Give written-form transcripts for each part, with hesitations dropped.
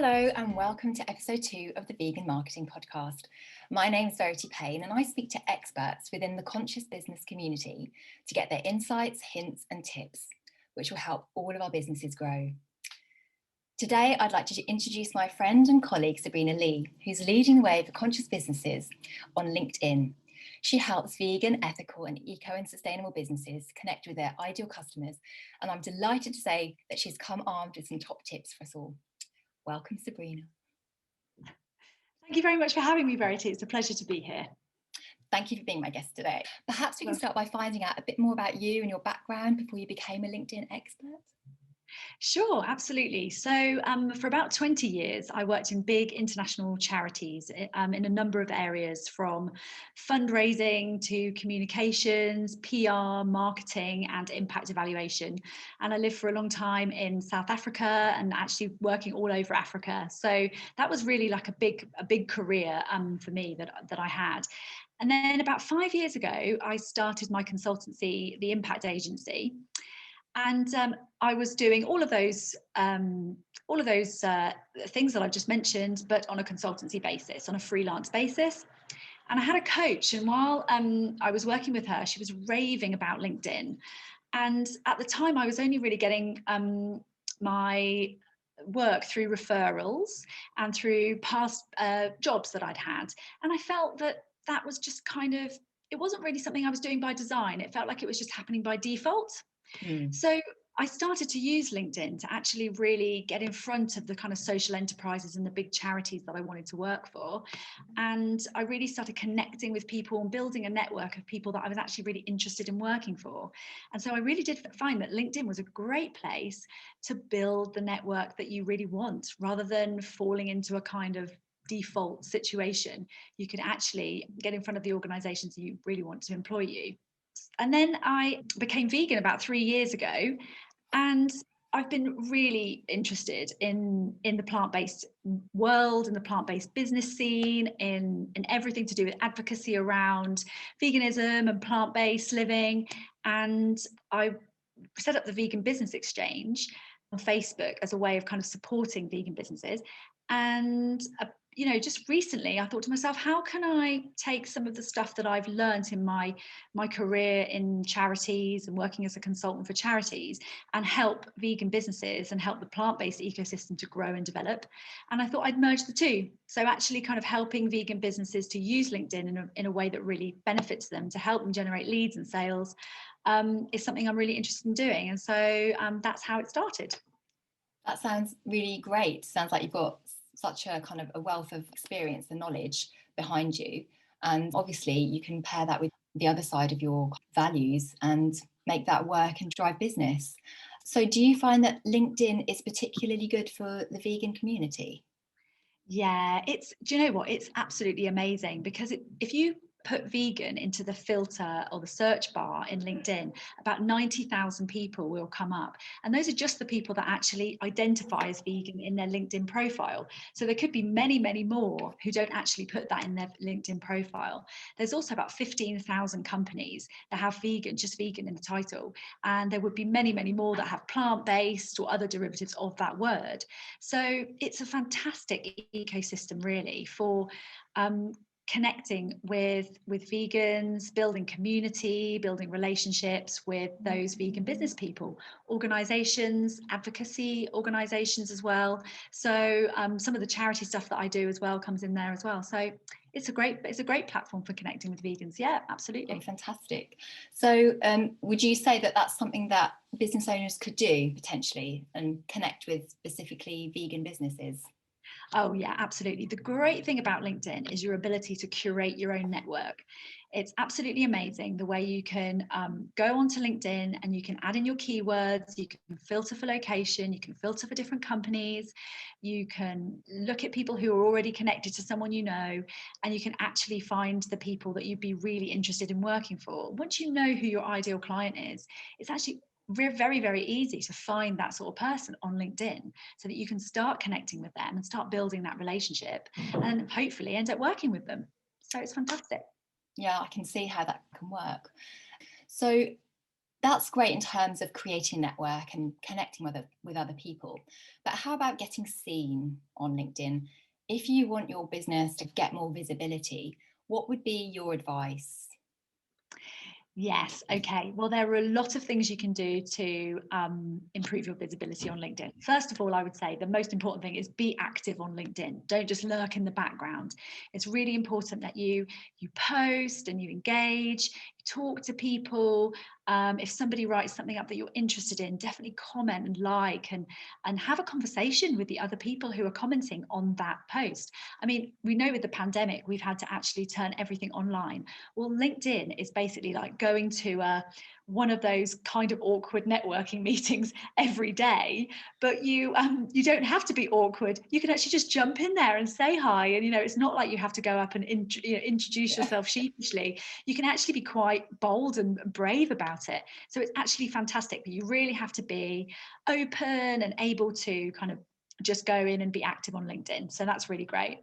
Hello and welcome to episode 2 of the Vegan Marketing Podcast. My name is Verity Payne and I speak to experts within the conscious business community to get their insights, hints and tips, which will help all of our businesses grow. Today, I'd like to introduce my friend and colleague, Sabrina Lee, who's leading the way for conscious businesses on LinkedIn. She helps vegan, ethical and eco and sustainable businesses connect with their ideal customers, and I'm delighted to say that she's come armed with some top tips for us all. Welcome, Sabrina. Thank you very much for having me, Verity. It's a pleasure to be here. Thank you for being my guest today. Perhaps we can start by finding out a bit more about you and your background before you became a LinkedIn expert. Sure, absolutely. So for about 20 years, I worked in big international charities in a number of areas, from fundraising to communications, PR, marketing, and impact evaluation. And I lived for a long time in South Africa and actually working all over Africa. So that was really like a big career for me that I had. And then about 5 years ago, I started my consultancy, the Impact Agency. And I was doing all of those things that I've just mentioned, but on a consultancy basis, on a freelance basis. And I had a coach, and while I was working with her, she was raving about LinkedIn. And at the time, I was only really getting my work through referrals and through past jobs that I'd had. And I felt that was just it wasn't really something I was doing by design. It felt like it was just happening by default. So I started to use LinkedIn to actually really get in front of the kind of social enterprises and the big charities that I wanted to work for. And I really started connecting with people and building a network of people that I was actually really interested in working for. And so I really did find that LinkedIn was a great place to build the network that you really want, rather than falling into a kind of default situation. You could actually get in front of the organizations that you really want to employ you. And then I became vegan about 3 years ago, and I've been really interested in the plant-based world and the plant-based business scene, in everything to do with advocacy around veganism and plant-based living. And I set up the Vegan Business Exchange on Facebook as a way of kind of supporting vegan businesses. And just recently I thought to myself, how can I take some of the stuff that I've learned in my career in charities and working as a consultant for charities, and help vegan businesses and help the plant-based ecosystem to grow and develop. And I thought I'd merge the two. So actually kind of helping vegan businesses to use LinkedIn in a way that really benefits them, to help them generate leads and sales, is something I'm really interested in doing. And so that's how it started. That sounds really great. Sounds like you've got such a kind of a wealth of experience and knowledge behind you. And obviously you can pair that with the other side of your values and make that work and drive business. So do you find that LinkedIn is particularly good for the vegan community? Yeah, do you know what? It's absolutely amazing, because if you put vegan into the filter or the search bar in LinkedIn, about 90,000 people will come up. And those are just the people that actually identify as vegan in their LinkedIn profile. So there could be many, many more who don't actually put that in their LinkedIn profile. There's also about 15,000 companies that have just vegan in the title. And there would be many, many more that have plant-based or other derivatives of that word. So it's a fantastic ecosystem, really, for connecting with vegans, building community, building relationships with those vegan business people, organizations, advocacy organizations as well. So some of the charity stuff that I do as well comes in there as well. So it's a great platform for connecting with vegans. Yeah, absolutely. Okay, fantastic. So would you say that that's something that business owners could do potentially and connect with specifically vegan businesses? Oh, yeah, absolutely. The great thing about LinkedIn is your ability to curate your own network. It's absolutely amazing the way you can go onto LinkedIn and you can add in your keywords, you can filter for location, you can filter for different companies, you can look at people who are already connected to someone you know, and you can actually find the people that you'd be really interested in working for. Once you know who your ideal client is, it's actually very, very easy to find that sort of person on LinkedIn, so that you can start connecting with them and start building that relationship and hopefully end up working with them. So it's fantastic. Yeah, I can see how that can work. So That's great in terms of creating a network and connecting with other people. But how about getting seen on LinkedIn? If you want your business to get more visibility, what would be your advice? Yes. Okay. Well, there are a lot of things you can do to improve your visibility on LinkedIn. First of all, I would say the most important thing is be active on LinkedIn. Don't just lurk in the background. It's really important that you post and you engage, you talk to people. If somebody writes something up that you're interested in, definitely comment and like and have a conversation with the other people who are commenting on that post. I mean, we know with the pandemic, we've had to actually turn everything online. Well, LinkedIn is basically like going to one of those kind of awkward networking meetings every day, but you don't have to be awkward. You can actually just jump in there and say hi, and it's not like you have to go up and introduce Yeah. yourself sheepishly. You can actually be quite bold and brave about it. So it's actually fantastic, but you really have to be open and able to kind of just go in and be active on LinkedIn. So that's really great.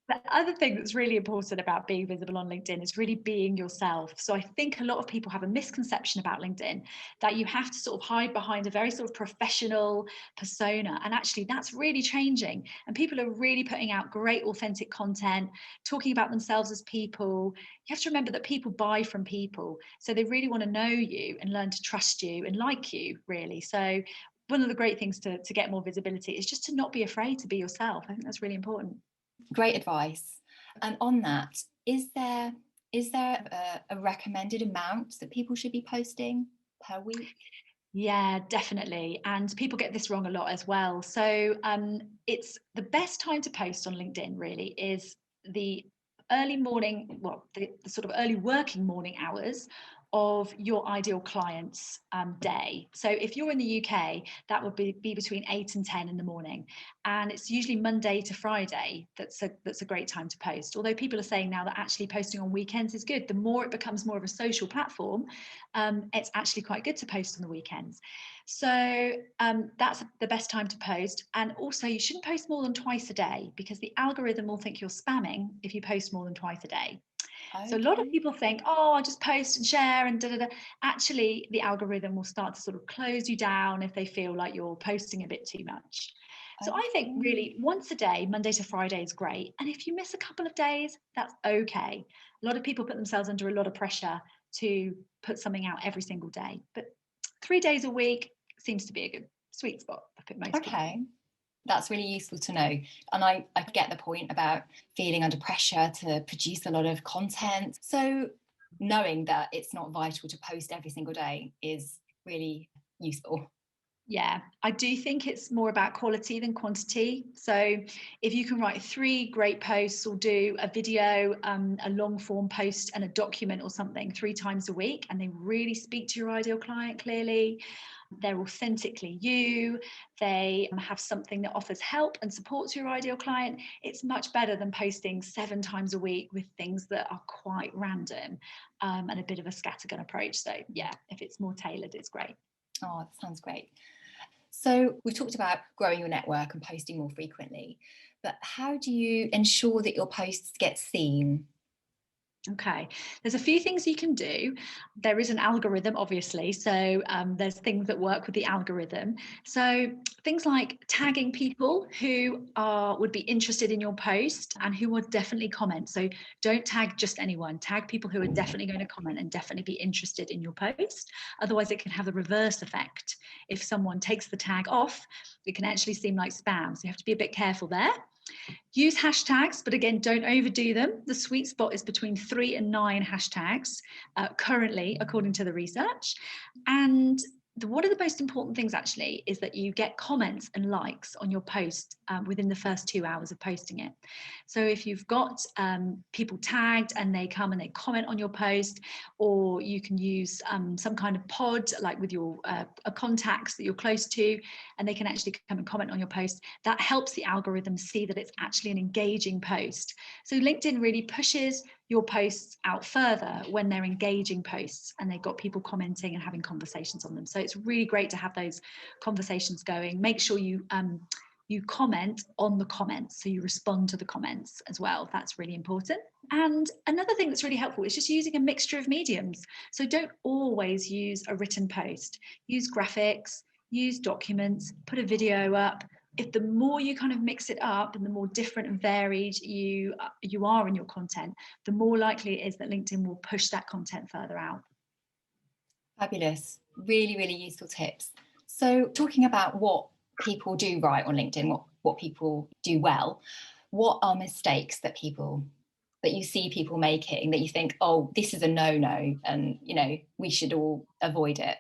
The other thing that's really important about being visible on LinkedIn is really being yourself. So I think a lot of people have a misconception about LinkedIn that you have to sort of hide behind a very sort of professional persona. And actually, that's really changing. And people are really putting out great, authentic content, talking about themselves as people. You have to remember that people buy from people. So they really want to know you and learn to trust you and like you, really. So one of the great things to get more visibility is just to not be afraid to be yourself. I think that's really important. Great advice. And on that, is there a recommended amount that people should be posting per week? Yeah, definitely. And people get this wrong a lot as well. So it's the best time to post on LinkedIn really is the early morning, well, the sort of early working morning hours of your ideal client's day. So if you're in the UK, that would be between 8 and 10 in the morning. And it's usually Monday to Friday that's a great time to post. Although people are saying now that actually posting on weekends is good. The more it becomes more of a social platform, it's actually quite good to post on the weekends. So that's the best time to post. And also, you shouldn't post more than twice a day because the algorithm will think you're spamming if you post more than twice a day. So a lot of Okay. people think, oh, I'll just post and share and da da da. Actually, the algorithm will start to sort of close you down if they feel like you're posting a bit too much. So I think Okay. really once a day, Monday to Friday is great. And if you miss a couple of days, that's okay. A lot of people put themselves under a lot of pressure to put something out every single day. But 3 days a week seems to be a good sweet spot for most people. Okay. That's really useful to know. And I get the point about feeling under pressure to produce a lot of content. So knowing that it's not vital to post every single day is really useful. Yeah, I do think it's more about quality than quantity. So if you can write 3 great posts or do a video, a long form post and a document or something 3 times a week, and they really speak to your ideal client clearly, they're authentically you, they have something that offers help and support to your ideal client, it's much better than posting 7 times a week with things that are quite random and a bit of a scattergun approach. So yeah, if it's more tailored, it's great. Oh, that sounds great. So we've talked about growing your network and posting more frequently, but how do you ensure that your posts get seen? Okay, there's a few things you can do. There is an algorithm, obviously, so there's things that work with the algorithm. So things like tagging people who would be interested in your post and who would definitely comment. So don't tag just anyone. Tag people who are definitely going to comment and definitely be interested in your post. Otherwise, it can have the reverse effect. If someone takes the tag off, it can actually seem like spam. So you have to be a bit careful there. Use hashtags, but again, don't overdo them. The sweet spot is between 3 and 9 hashtags currently, according to the research. And one of the most important things actually is that you get comments and likes on your post within the first 2 hours of posting it. So if you've got people tagged and they come and they comment on your post, or you can use some kind of pod like with your contacts that you're close to, and they can actually come and comment on your post, that helps the algorithm see that it's actually an engaging post. So LinkedIn really pushes your posts out further when they're engaging posts and they've got people commenting and having conversations on them. So it's really great to have those conversations going. Make sure you you comment on the comments. So you respond to the comments as well. That's really important. And another thing that's really helpful is just using a mixture of mediums. So don't always use a written post. Use graphics, use documents, put a video up. If the more you kind of mix it up and the more different and varied you are in your content, the more likely it is that LinkedIn will push that content further out. Fabulous. Really, really useful tips. So talking about what people do right on LinkedIn, what people do well, what are mistakes that you see people making that you think, oh, this is a no-no, and we should all avoid it?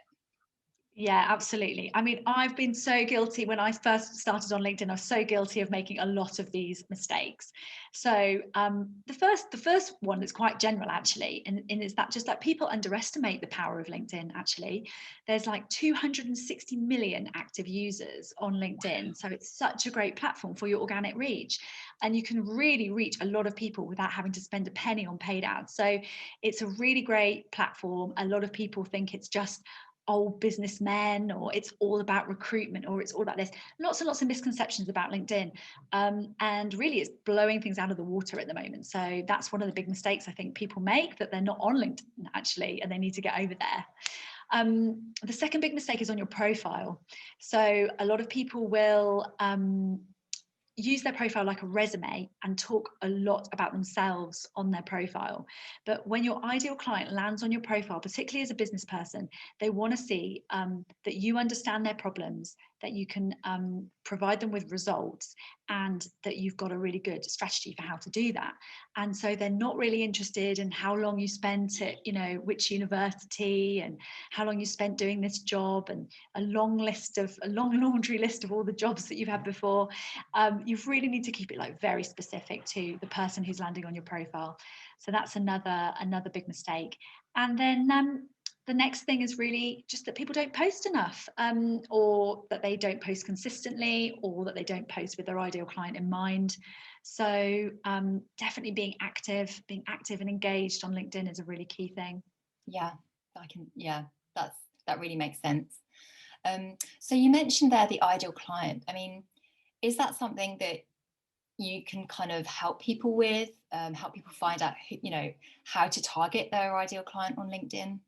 Yeah, absolutely. I mean, I've been so guilty when I first started on LinkedIn. I was so guilty of making a lot of these mistakes. So the first one is quite general actually, and is that just that people underestimate the power of LinkedIn. Actually, there's like 260 million active users on LinkedIn, so it's such a great platform for your organic reach, and you can really reach a lot of people without having to spend a penny on paid ads. So it's a really great platform. A lot of people think it's just old businessmen, or it's all about recruitment, or it's all about this. Lots and lots of misconceptions about LinkedIn, and really it's blowing things out of the water at the moment. So that's one of the big mistakes I think people make, that they're not on LinkedIn actually, and they need to get over there. The second big mistake is on your profile. So a lot of people will use their profile like a resume and talk a lot about themselves on their profile. But when your ideal client lands on your profile, particularly as a business person, they want to see that you understand their problems, that you can provide them with results, and that you've got a really good strategy for how to do that. And so they're not really interested in how long you spent at, which university, and how long you spent doing this job, and a long laundry list of all the jobs that you've had before. You really need to keep it like very specific to the person who's landing on your profile. So that's another big mistake. And then the next thing is really just that people don't post enough, or that they don't post consistently, or that they don't post with their ideal client in mind. So definitely being active and engaged on LinkedIn is a really key thing. That really makes sense. So you mentioned there the ideal client. I mean, is that something that you can kind of help people with, help people find out how to target their ideal client on LinkedIn?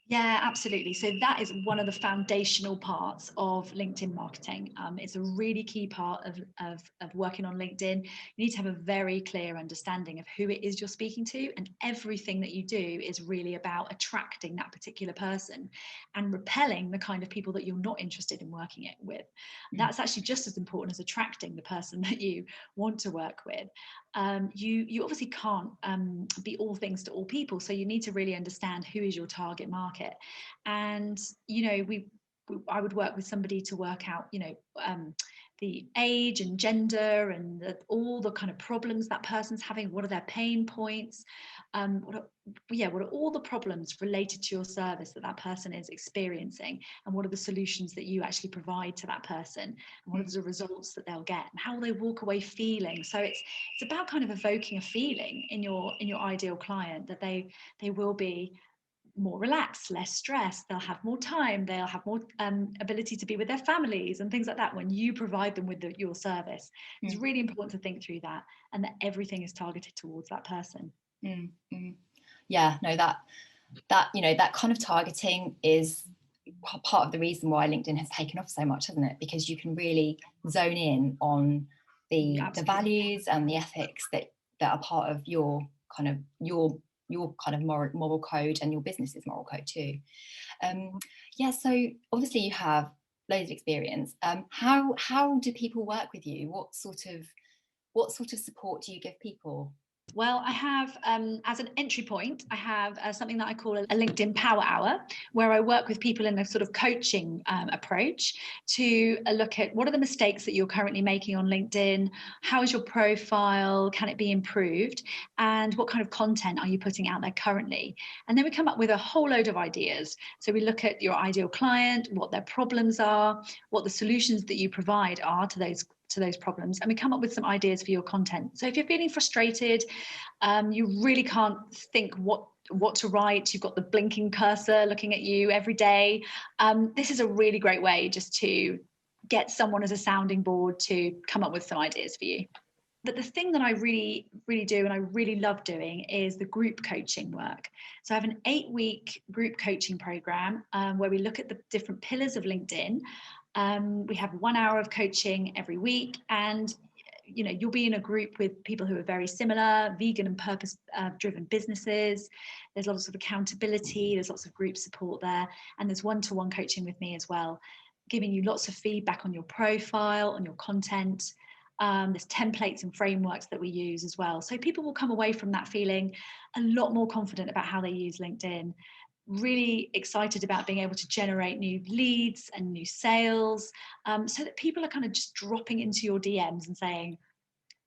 Yeah, absolutely. So that is one of the foundational parts of LinkedIn marketing. It's a really key part of working on LinkedIn. You need to have a very clear understanding of who it is you're speaking to, and everything that you do is really about attracting that particular person and repelling the kind of people that you're not interested in working it with. That's actually just as important as attracting the person that you want to work with. You obviously can't be all things to all people, so you need to really understand who is your target market. And I would work with somebody to work out the age and gender and all the kind of problems that person's having. What are their pain points? What are all the problems related to your service that person is experiencing, and what are the solutions that you actually provide to that person, and what are the results that they'll get, and how will they walk away feeling? So it's about kind of evoking a feeling in your ideal client that they will be more relaxed, less stressed, they'll have more time, they'll have more ability to be with their families and things like that when you provide them with your service. It's really important to think through that, and that everything is targeted towards that person. Yeah, no, that kind of targeting is part of the reason why LinkedIn has taken off so much, hasn't it? Because you can really zone in on the values and the ethics that are part of your kind of moral code, and your business's moral code too. So obviously you have loads of experience. How do people work with you? What sort of support do you give people? Well, I have, as an entry point, I have something that I call a LinkedIn Power Hour, where I work with people in a sort of coaching approach to look at what are the mistakes that you're currently making on LinkedIn, how is your profile, can it be improved, and what kind of content are you putting out there currently? And then we come up with a whole load of ideas. So we look at your ideal client, what their problems are, what the solutions that you provide are to those problems, and we come up with some ideas for your content. So if you're feeling frustrated, you really can't think what to write, you've got the blinking cursor looking at you every day, this is a really great way just to get someone as a sounding board to come up with some ideas for you. But the thing that I really, really do and I really love doing is the group coaching work. So I have an 8-week group coaching program where we look at the different pillars of LinkedIn. We have 1 hour of coaching every week, and you'll be in a group with people who are very similar, vegan and purpose driven businesses. There's lots of accountability, there's lots of group support there, and there's one-to-one coaching with me as well, giving you lots of feedback on your profile, on your content. There's templates and frameworks that we use as well. So people will come away from that feeling a lot more confident about how they use LinkedIn, really excited about being able to generate new leads and new sales, so that people are kind of just dropping into your DMs and saying,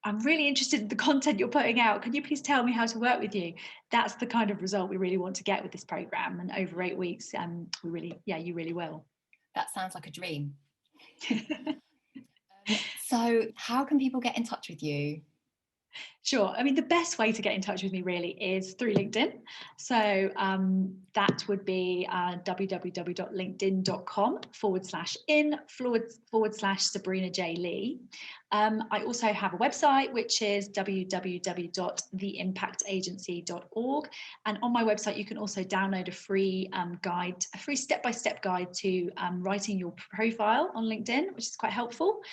I'm really interested in the content you're putting out. Can you please tell me how to work with you? That's the kind of result we really want to get with this program. And over 8 weeks, you really will. That sounds like a dream. So how can people get in touch with you? Sure. I mean, the best way to get in touch with me really is through LinkedIn. So that would be www.linkedin.com/in/Sabrina J. Lee. I also have a website, which is www.theimpactagency.org. And on my website, you can also download a free guide, a free step-by-step guide to writing your profile on LinkedIn, which is quite helpful.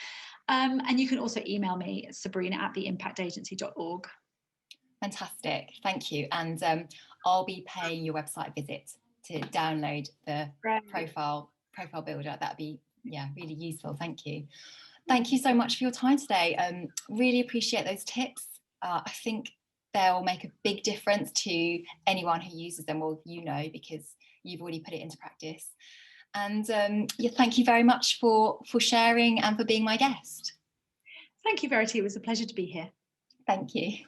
And you can also email me, Sabrina@theimpactagency.org. Fantastic, thank you. And I'll be paying your website a visit to download the profile builder. That'd be really useful. Thank you. Thank you so much for your time today. Really appreciate those tips. I think they'll make a big difference to anyone who uses them, well, because you've already put it into practice. And thank you very much for sharing and for being my guest. Thank you, Verity. It was a pleasure to be here. Thank you.